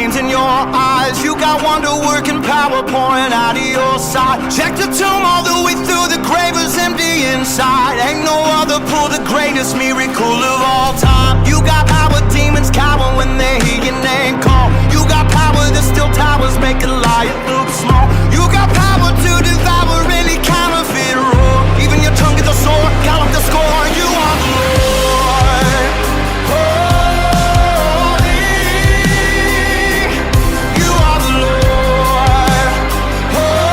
flames in your eyes. You got wonder working power pouring out of your side. Check the tomb all the way through, the grave is empty inside. Ain't no other pull the greatest miracle of all time. You got power, demons cower when they hear your name call. You got power that still towers, make a lion look small. You got power to devour any counterfeit roar. Even your tongue is a sword, count up the score. You are the Lord. Holy. You are the Lord. Holy.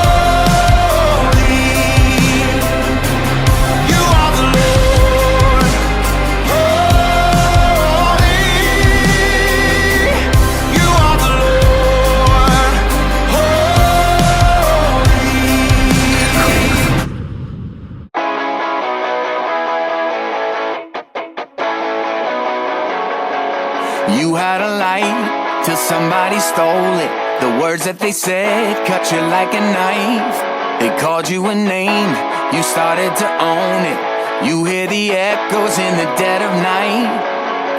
You are the Lord. Holy. You are the Lord. You had a light till somebody stole it. The words that they said cut you like a knife. They called you a name, you started to own it. You hear the echoes in the dead of night.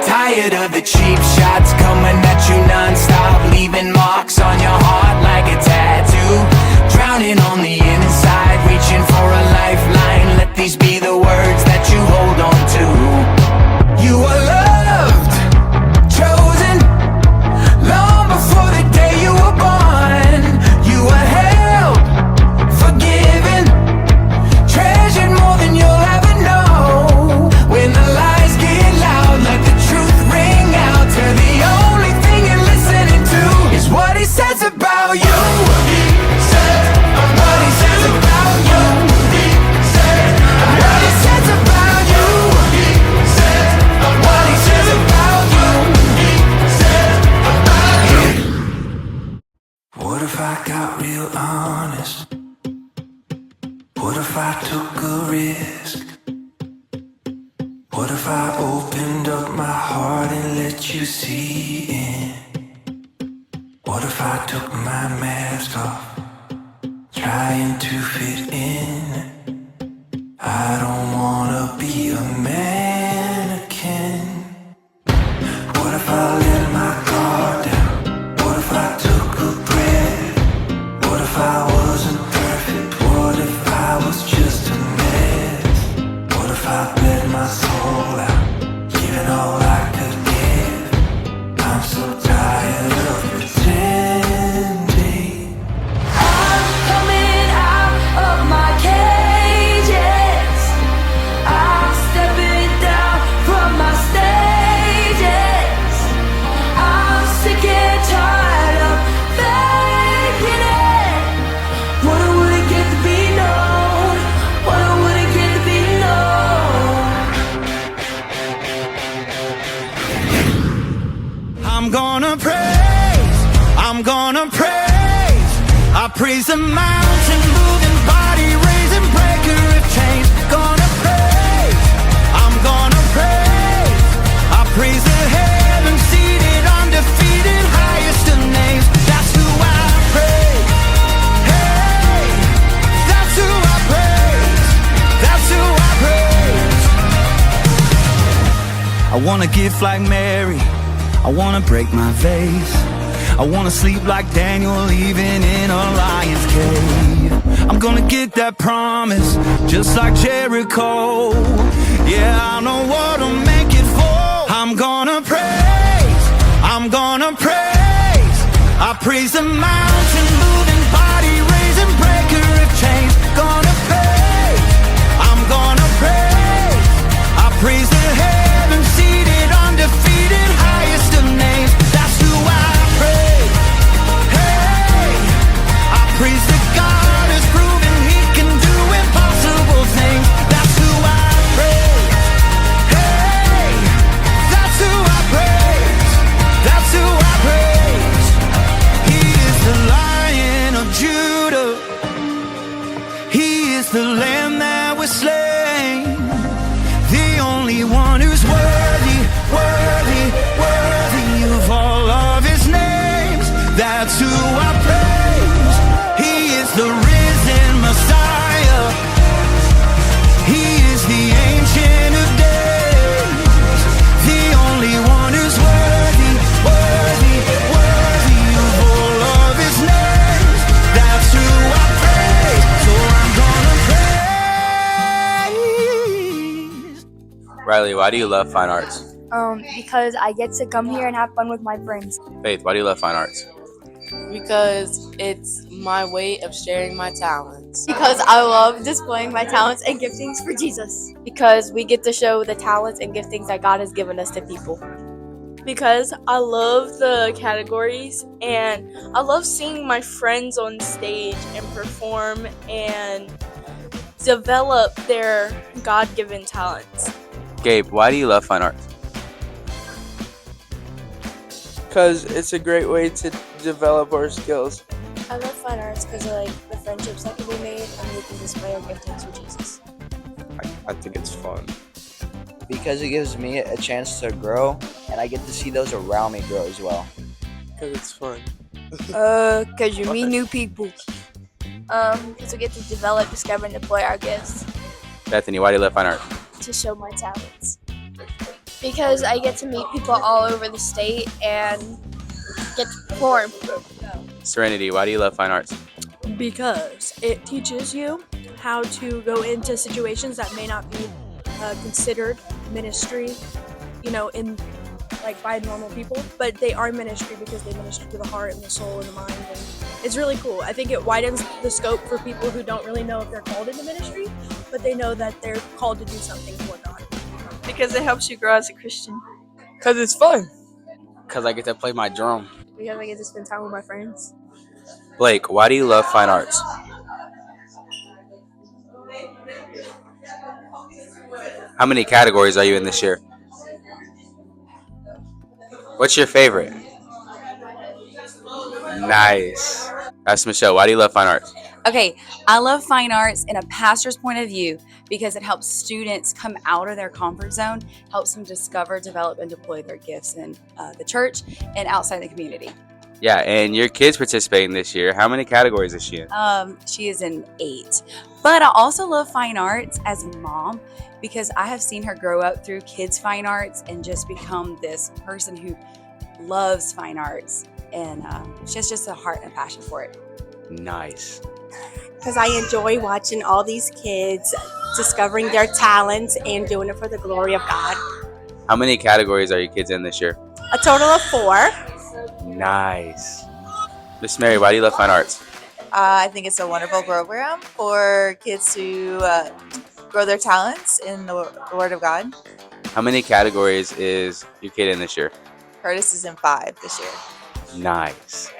Tired of the cheap shots coming at you non-stop, leaving marks on your heart like a tattoo. Drowning on the inside, reaching for a lifeline. Let these be the words that you hold on to. You are loved, chosen, long before the day you were born. You were held, forgiven, treasured more than you'll ever know. When the lies get loud, let the truth ring out. Till the only thing you're listening to is what he says about you. What he says about you. What he says about you. What he says about you. What if I got real honest? What if I took a risk? What if I opened up my heart and let you see in? What if I took my mask off, trying to fit in? I don't wanna be a mannequin. What if I let my guard down? What if I took a breath? What if I wasn't perfect? What if I was just a mess? What if I bled my soul out, giving all I could give? I'm so tired of pretending. I'm coming out of my cages. I'm stepping down from my stages. I'm sick and tired of faking it. What I wouldn't get to be known. What I wouldn't get to be known. I'm gonna praise, I'm gonna praise. I praise the mountain moving, body raising, breaker of chains. Gonna praise, I'm gonna praise. I praise the heaven seated, undefeated, highest of names. That's who I praise. Hey, that's who I praise. That's who I praise. I wanna gift like Mary, I wanna break my vase. I wanna sleep like Daniel, even in a lion's cave. I'm gonna get that promise, just like Jericho. Yeah, I know what'll make it for. I'm gonna praise, I'm gonna praise. I praise the mountain moving, body raising, breaker of chains. Gonna praise, I'm gonna praise. I praise the heaven seated, undefeated, highest of names. That's who I praise. Hey, I praise the God who's proven he can do impossible things. That's who I praise. Hey, that's who I praise. That's who I praise. He is the Lion Riley, why do you love fine arts? Because I get to come here and have fun with my friends. Faith, why do you love fine arts? Because it's my way of sharing my talents. Because I love displaying my talents and giftings for Jesus. Because we get to show the talents and giftings that God has given us to people. Because I love the categories and I love seeing my friends on stage and perform and develop their God-given talents. Gabe, why do you love fine arts? Because it's a great way to develop our skills. I love fine arts because I like the friendships that can be made and we can display our giftings for Jesus. I think it's fun. Because it gives me a chance to grow and I get to see those around me grow as well. Because it's fun. Because you meet new people. Because we get to develop, discover, and deploy our gifts. Bethany, why do you love fine arts? To show my talents. Because I get to meet people all over the state and get to perform. Serenity, why do you love fine arts? Because it teaches you how to go into situations that may not be considered ministry, in by normal people, but they are ministry because they minister to the heart and the soul and the mind, and it's really cool. I think it widens the scope for people who don't really know if they're called into ministry, but they know that they're called to do something for God. Because it helps you grow as a Christian. Because it's fun. Because I get to play my drum. Because I get to spend time with my friends. Blake, why do you love fine arts? How many categories are you in this year? What's your favorite? Nice. That's Michelle. Why do you love fine arts? Okay, I love fine arts in a pastor's point of view because it helps students come out of their comfort zone, helps them discover, develop, and deploy their gifts in the church and outside the community. Yeah, and your kid's participating this year. How many categories is she in? She is in 8. But I also love fine arts as a mom because I have seen her grow up through kids' fine arts and just become this person who loves fine arts. And she has just a heart and a passion for it. Nice. Because I enjoy watching all these kids discovering their talents and doing it for the glory of God. How many categories are your kids in this year? A total of 4. Nice. Miss Mary, why do you love fine arts? I think it's a wonderful program for kids to grow their talents in the Word of God. How many categories is your kid in this year? Curtis is in 5 this year. Nice.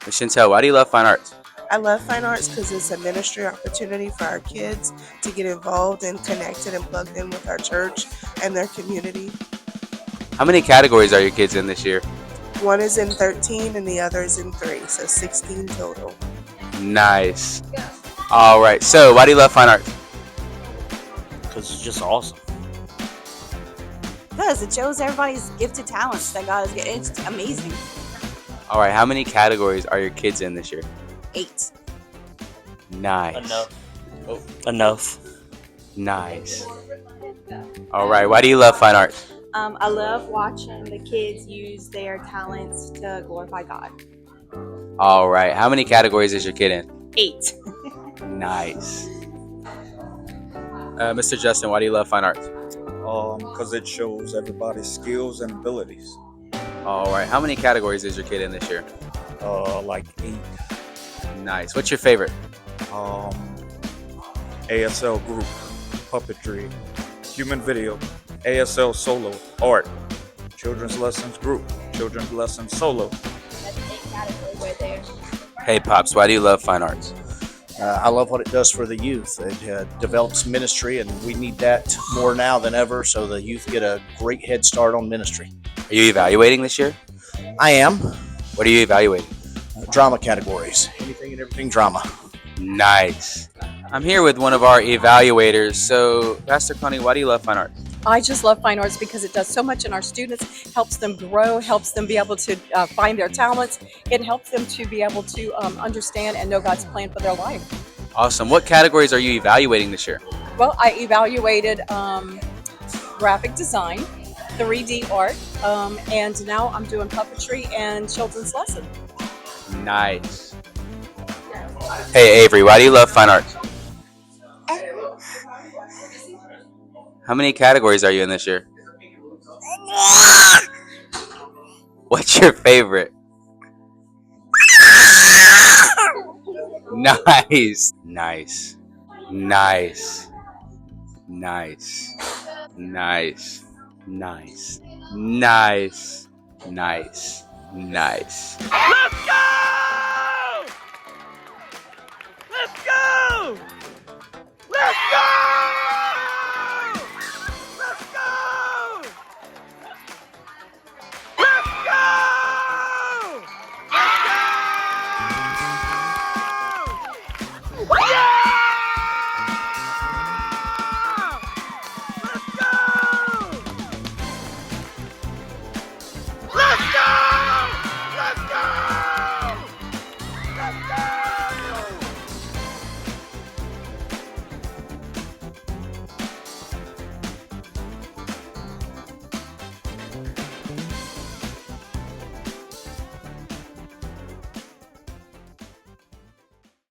Miss Chantel, why do you love fine arts? I love fine arts because it's a ministry opportunity for our kids to get involved and connected and plugged in with our church and their community. How many categories are your kids in this year? One is in 13 and the other is in 3, so 16 total. Nice. All right, so why do you love fine arts? Because it's just awesome. Because it shows everybody's gifted talents that God has given. It's amazing. All right, how many categories are your kids in this year? 8. Nice. Enough. Nice. All right, why do you love fine arts? I love watching the kids use their talents to glorify God. All right, how many categories is your kid in? 8. Nice. Mr. Justin, why do you love fine arts? Because it shows everybody's skills and abilities. All right, how many categories is your kid in this year? Like 8. Nice. What's your favorite? ASL group, puppetry, human video, ASL solo, art, children's lessons group, children's lessons solo. That's 8 categories right there. Hey, Pops, why do you love fine arts? I love what it does for the youth. It develops ministry, and we need that more now than ever, so the youth get a great head start on ministry. Are you evaluating this year? I am. What are you evaluating? Drama categories. Anything and everything drama. Nice. I'm here with one of our evaluators. So, Pastor Connie, why do you love fine arts? I just love fine arts because it does so much in our students, helps them grow, helps them be able to find their talents. It helps them to be able to understand and know God's plan for their life. Awesome. What categories are you evaluating this year? Well, I evaluated graphic design, 3D art, and now I'm doing puppetry and children's lesson. Nice. Hey, Avery, why do you love fine arts? How many categories are you in this year? What's your favorite? Nice. Nice. Nice. Nice. Nice. Nice. Nice. Nice. Nice. Let's go!